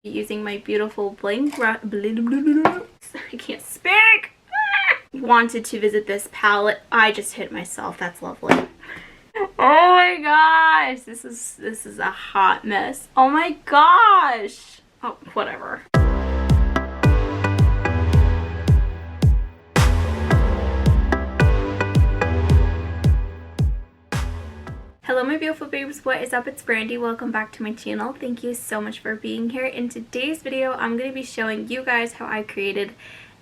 Using my beautiful bling brush. I can't speak. Wanted to visit this palette. I just hit myself. That's lovely. Oh my gosh, this is a hot mess. Oh my gosh. Oh, whatever. Hello my beautiful babes, what is up? It's Brandi. Welcome back to my channel. Thank you so much for being here. In today's video, I'm going to be showing you guys how I created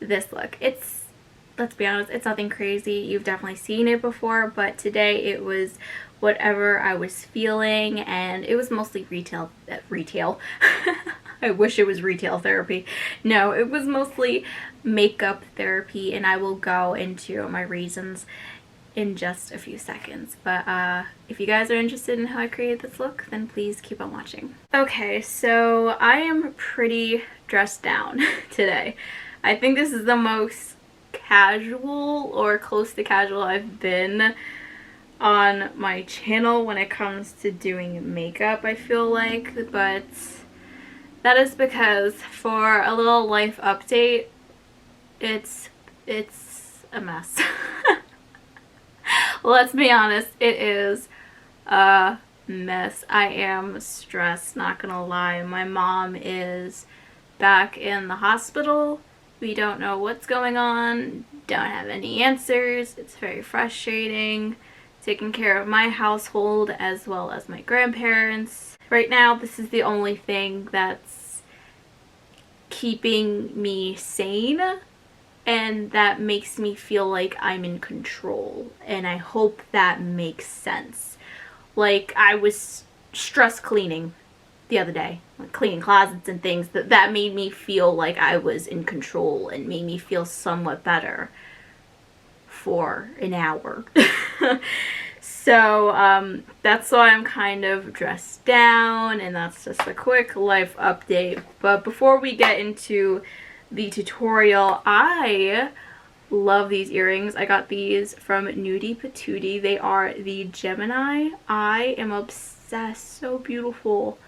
this look. Let's be honest, it's nothing crazy. You've definitely seen it before, but today it was whatever I was feeling, and it was mostly retail. I wish it was retail therapy. No, it was mostly makeup therapy, and I will go into my reasons in just a few seconds. But if you guys are interested in how I created this look, then please keep on watching. Okay, so I am pretty dressed down today. I think this is the most casual or close to casual I've been on my channel when it comes to doing makeup, I feel like, but that is because for a little life update, it's a mess. Let's be honest, it is a mess. I am stressed, not gonna lie. My mom is back in the hospital. We don't know what's going on, don't have any answers. It's very frustrating. Taking care of my household as well as my grandparents. Right now, this is the only thing that's keeping me sane, and that makes me feel like I'm in control, and I hope that makes sense. Like, I was stress cleaning the other day, like cleaning closets and things, that made me feel like I was in control and made me feel somewhat better for an hour. So that's why I'm kind of dressed down, and that's just a quick life update. But before we get into the tutorial, I love these earrings. I got these from Nudie Patootie. They are the Gemini. I am obsessed. So beautiful.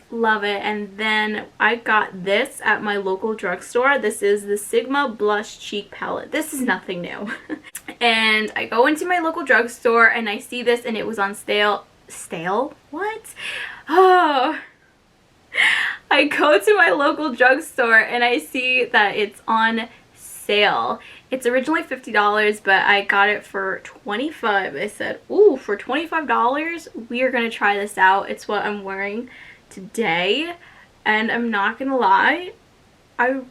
Love it. And then I got this at my local drugstore. This is the Sigma Blush Cheek Palette. This is nothing new. And I go into my local drugstore and I see this, and it was on sale. What? Oh. I go to my local drugstore and I see that it's on sale. It's originally $50, but I got it for $25. I said, ooh, for $25, we are going to try this out. It's what I'm wearing today, and I'm not going to lie, I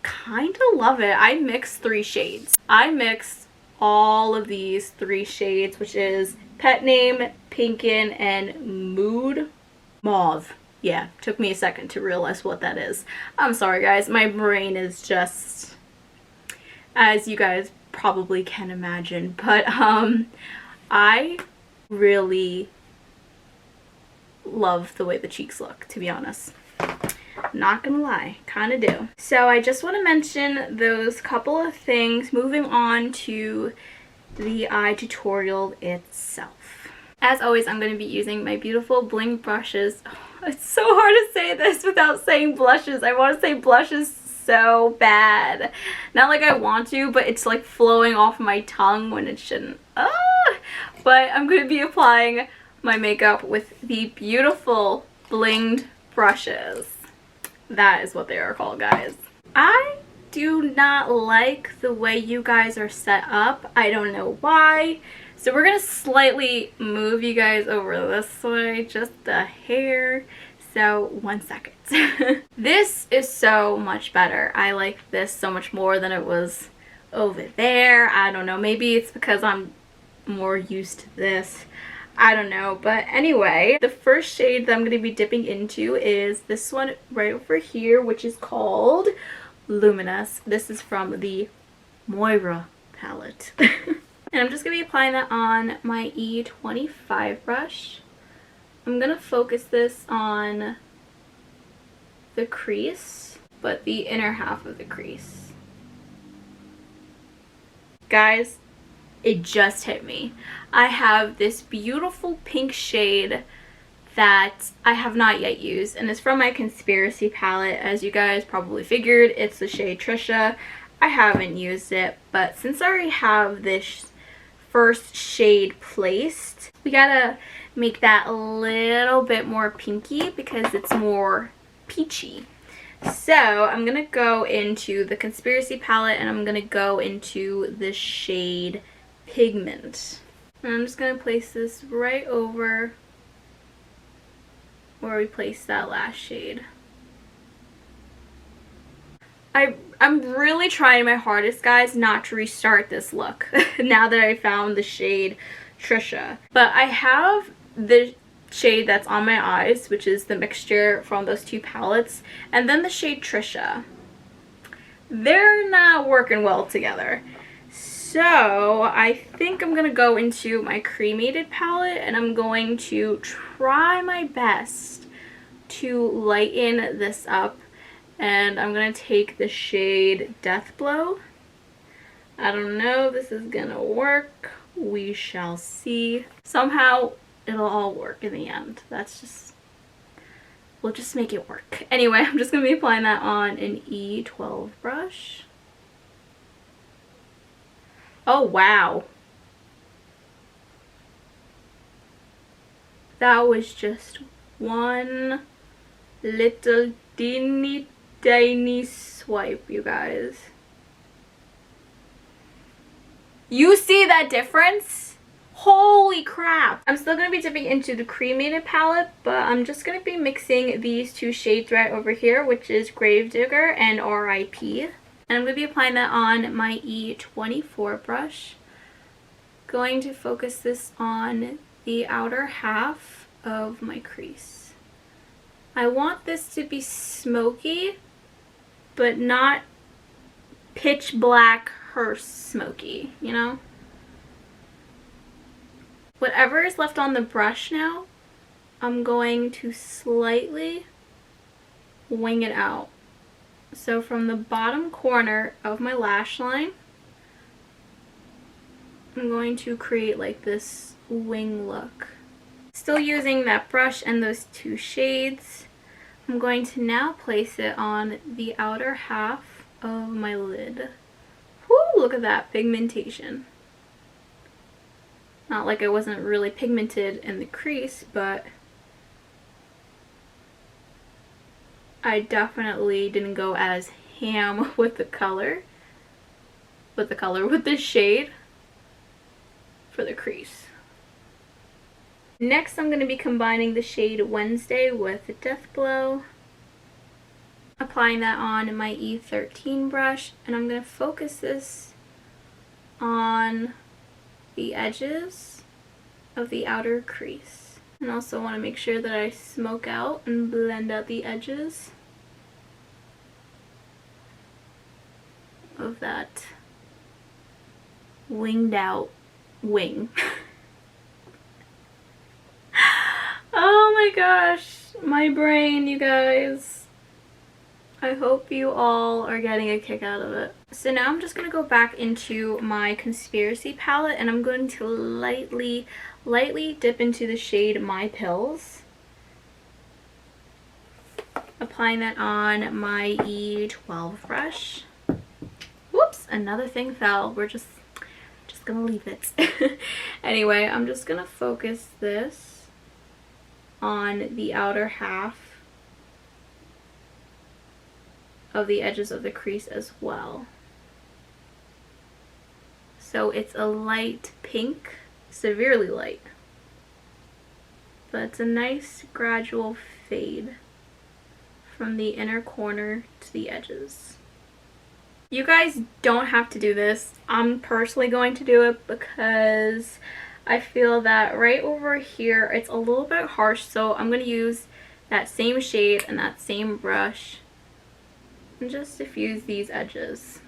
kind of love it. I mixed 3 shades. I mixed all of these 3 shades, which is Pet Name, Pinkin, and Mood Mauve. Yeah, took me a second to realize what that is. I'm sorry guys, my brain is just, as you guys probably can imagine, but I really love the way the cheeks look, to be honest. Not gonna lie, kind of do. So I just want to mention those couple of things, moving on to the eye tutorial itself. As always, I'm going to be using my beautiful bling brushes. Oh, it's so hard to say this without saying blushes. I want to say blushes so bad. Not like I want to, but it's like flowing off my tongue when it shouldn't. But I'm going to be applying my makeup with the beautiful blinged brushes. That is what they are called, guys. I do not like the way you guys are set up. I don't know why. So we're going to slightly move you guys over this way, just a hair. So 1 second. This is so much better. I like this so much more than it was over there. I don't know. Maybe it's because I'm more used to this. I don't know. But anyway, the first shade that I'm going to be dipping into is this one right over here, which is called Luminous. This is from the Moira palette. And I'm just going to be applying that on my E25 brush. I'm going to focus this on the crease, but the inner half of the crease. Guys, it just hit me. I have this beautiful pink shade that I have not yet used, and it's from my Conspiracy palette. As you guys probably figured, it's the shade Trisha. I haven't used it, but since I already have this first shade placed, we gotta make that a little bit more pinky because it's more peachy. So I'm gonna go into the Conspiracy palette and I'm gonna go into the shade Pigment. And I'm just gonna place this right over where we placed that last shade. I'm really trying my hardest, guys, not to restart this look now that I found the shade Trisha. But I have the shade that's on my eyes, which is the mixture from those two palettes, and then the shade Trisha. They're not working well together. So I think I'm gonna go into my cremated palette and I'm going to try my best to lighten this up. And I'm gonna take the shade Death Blow. I don't know if this is gonna work. We shall see. Somehow it'll all work in the end. That's just, we'll just make it work. Anyway, I'm just gonna be applying that on an E12 brush. Oh wow. That was just one little tiny swipe, you guys. You see that difference? Holy crap. I'm still going to be dipping into the cremated palette, but I'm just going to be mixing these two shades right over here, which is Gravedigger and R.I.P. And I'm going to be applying that on my E24 brush. Going to focus this on the outer half of my crease. I want this to be smoky, but not pitch black hearse smoky, you know? Whatever is left on the brush now, I'm going to slightly wing it out. So from the bottom corner of my lash line, I'm going to create like this wing look. Still using that brush and those two shades, I'm going to now place it on the outer half of my lid. Whoo, look at that pigmentation. Not like I wasn't really pigmented in the crease, but I definitely didn't go as ham with the color, with the shade for the crease. Next, I'm going to be combining the shade Wednesday with Death Blow. Applying that on my E13 brush, and I'm going to focus this on the edges of the outer crease. And also want to make sure that I smoke out and blend out the edges of that winged out wing. Oh my gosh, my brain, you guys. I hope you all are getting a kick out of it. So now I'm just going to go back into my Conspiracy palette and I'm going to lightly dip into the shade My Pills. Applying that on my E12 brush. Whoops, another thing fell. We're just gonna leave it. Anyway, I'm just gonna focus this on the outer half of the edges of the crease as well. So it's a light pink, severely light, but it's a nice gradual fade from the inner corner to the edges. You guys don't have to do this. I'm personally going to do it because I feel that right over here it's a little bit harsh, so I'm going to use that same shade and that same brush and just diffuse these edges.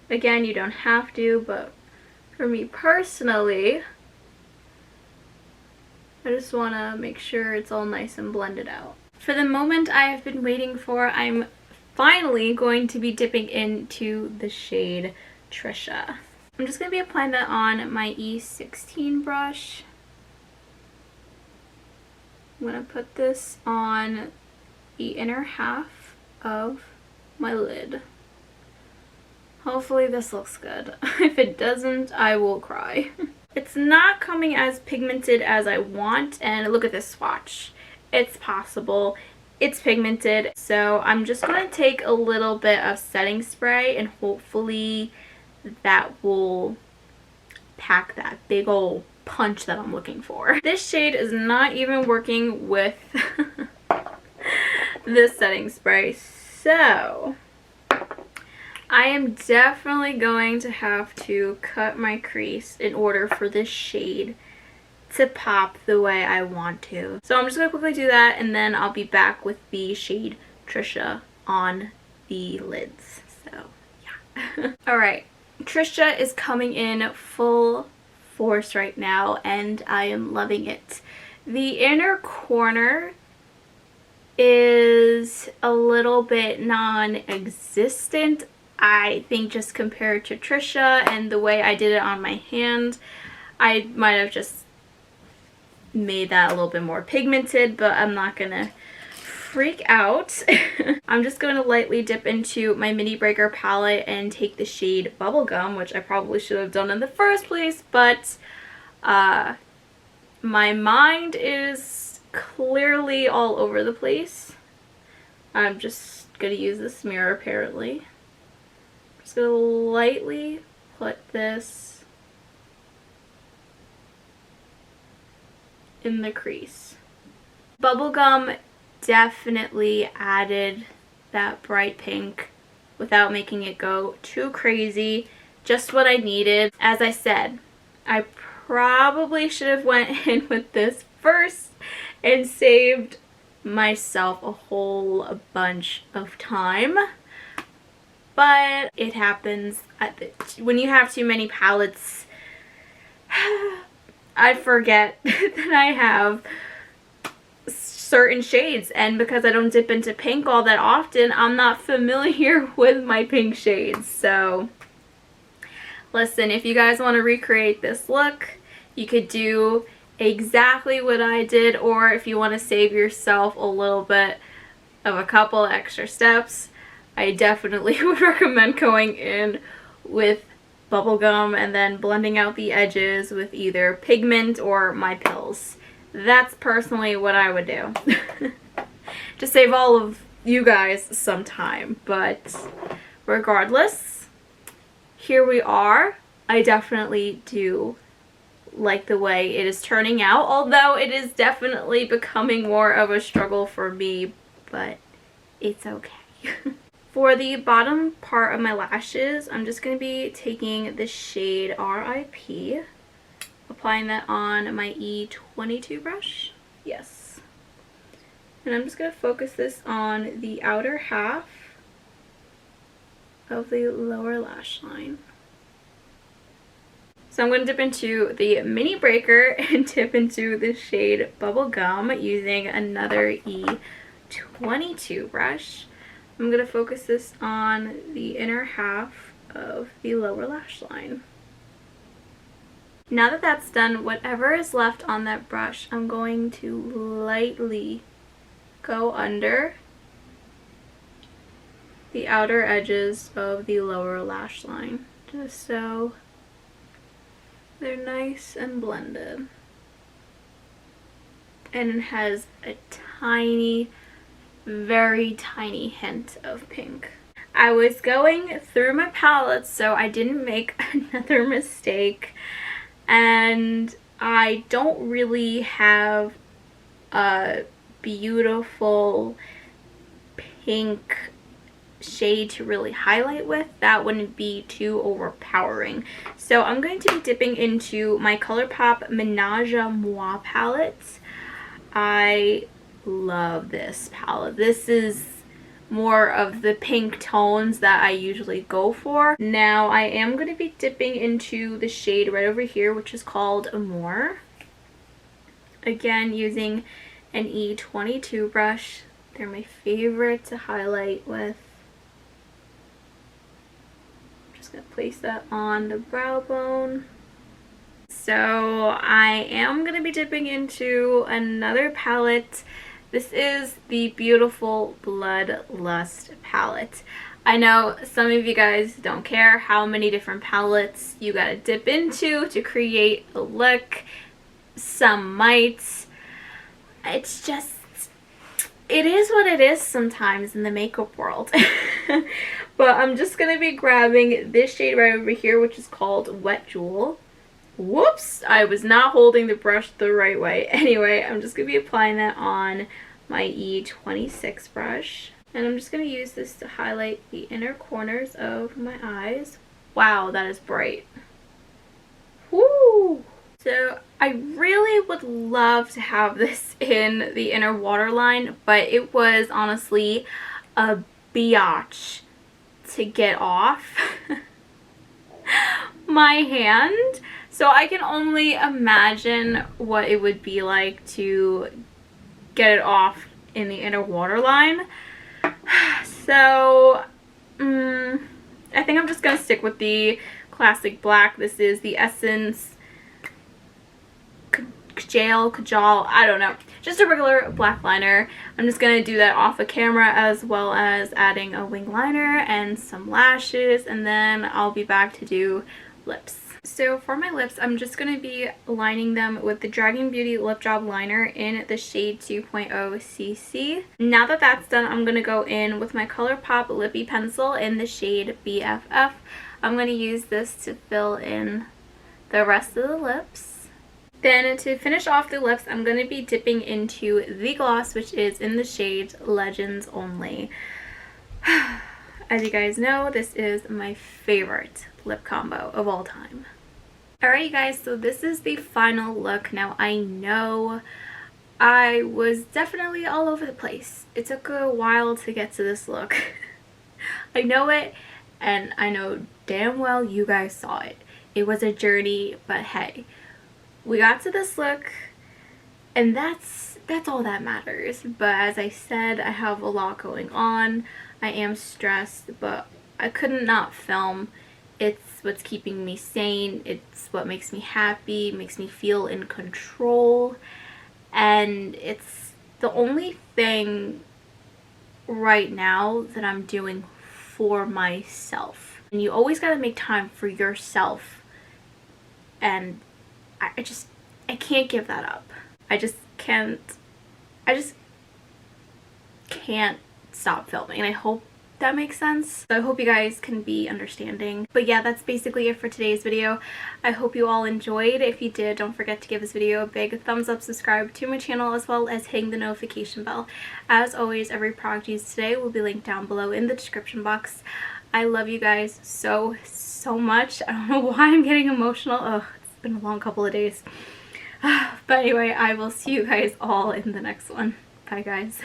Again, you don't have to, but for me personally, I just want to make sure it's all nice and blended out. For the moment I have been waiting for, I'm finally going to be dipping into the shade Trisha. I'm just going to be applying that on my E16 brush. I'm going to put this on the inner half of my lid. Hopefully this looks good. If it doesn't, I will cry. It's not coming as pigmented as I want, and look at this swatch. It's possible. It's pigmented, so I'm just going to take a little bit of setting spray and hopefully that will pack that big old punch that I'm looking for. This shade is not even working with this setting spray, so I am definitely going to have to cut my crease in order for this shade to pop the way I want to. So I'm just going to quickly do that, and then I'll be back with the shade Trisha on the lids. So yeah. Alright, Trisha is coming in full force right now, and I am loving it. The inner corner is a little bit non-existent, I think, just compared to Trisha and the way I did it on my hand. I might have just made that a little bit more pigmented, but I'm not gonna freak out. I'm just going to lightly dip into my Mini Breaker palette and take the shade Bubblegum, which I probably should have done in the first place, but my mind is clearly all over the place. I'm just going to use this mirror apparently. I'm just going to lightly put this in the crease. Bubblegum definitely added that bright pink without making it go too crazy. Just what I needed. As I said, I probably should have went in with this first and saved myself a whole bunch of time. But it happens. When you have too many palettes, I forget that I have certain shades, and because I don't dip into pink all that often, I'm not familiar with my pink shades. So listen, if you guys want to recreate this look, you could do exactly what I did, or if you want to save yourself a little bit of a couple extra steps, I definitely would recommend going in with Bubblegum and then blending out the edges with either pigment or my pills. That's personally what I would do. To save all of you guys some time. But regardless, here we are. I definitely do like the way it is turning out, although it is definitely becoming more of a struggle for me, but it's okay. For the bottom part of my lashes, I'm just going to be taking the shade RIP, applying that on my E22 brush. Yes. And I'm just going to focus this on the outer half of the lower lash line. So I'm going to dip into the Mini Breaker and dip into the shade Bubblegum using another E22 brush. I'm going to focus this on the inner half of the lower lash line. Now that that's done, whatever is left on that brush, I'm going to lightly go under the outer edges of the lower lash line, just so they're nice and blended. And it has a tiny, very tiny hint of pink. I was going through my palettes so I didn't make another mistake, and I don't really have a beautiful pink shade to really highlight with. That wouldn't be too overpowering. So I'm going to be dipping into my ColourPop Menage a Moi palette. I love this palette. This is more of the pink tones that I usually go for. Now I am going to be dipping into the shade right over here, which is called Amore. Again, using an E22 brush. They're my favorite to highlight with. Just going to place that on the brow bone. So I am going to be dipping into another palette. This is the beautiful Bloodlust palette. I know some of you guys don't care how many different palettes you gotta dip into to create a look. Some might. It's just, it is what it is sometimes in the makeup world. But I'm just gonna be grabbing this shade right over here, which is called Wet Jewel. Whoops! I was not holding the brush the right way. Anyway, I'm just gonna be applying that on my E26 brush. And I'm just going to use this to highlight the inner corners of my eyes. Wow, that is bright. Woo! So I really would love to have this in the inner waterline, but it was honestly a biatch to get off my hand. So I can only imagine what it would be like to get it off in the inner waterline. So, I think I'm just going to stick with the classic black. This is the Essence Kajal, I don't know. Just a regular black liner. I'm just going to do that off of camera, as well as adding a wing liner and some lashes, and then I'll be back to do lips. So for my lips, I'm just going to be lining them with the Dragon Beauty Lip Job Liner in the shade 2.0 CC. Now that that's done, I'm going to go in with my ColourPop Lippy Pencil in the shade BFF. I'm going to use this to fill in the rest of the lips. Then to finish off the lips, I'm going to be dipping into the gloss, which is in the shade Legends Only. As you guys know, this is my favorite lip combo of all time. Alright, you guys, so this is the final look. Now, I know I was definitely all over the place. It took a while to get to this look. I know it, and I know damn well you guys saw it. It was a journey, but hey, we got to this look, and that's all that matters. But as I said, I have a lot going on. I am stressed, but I couldn't not film. It's what's keeping me sane. It's what makes me happy, makes me feel in control. And it's the only thing right now that I'm doing for myself. And you always gotta make time for yourself. And I can't give that up. I just can't stop filming. And I hope that makes sense. So I hope you guys can be understanding. But yeah, that's basically it for today's video. I hope you all enjoyed. If you did, don't forget to give this video a big thumbs up, subscribe to my channel, as well as hitting the notification bell. As always, every product used today will be linked down below in the description box. I love you guys so much. I don't know why I'm getting emotional. Oh, it's been a long couple of days. But anyway, I will see you guys all in the next one. Bye guys.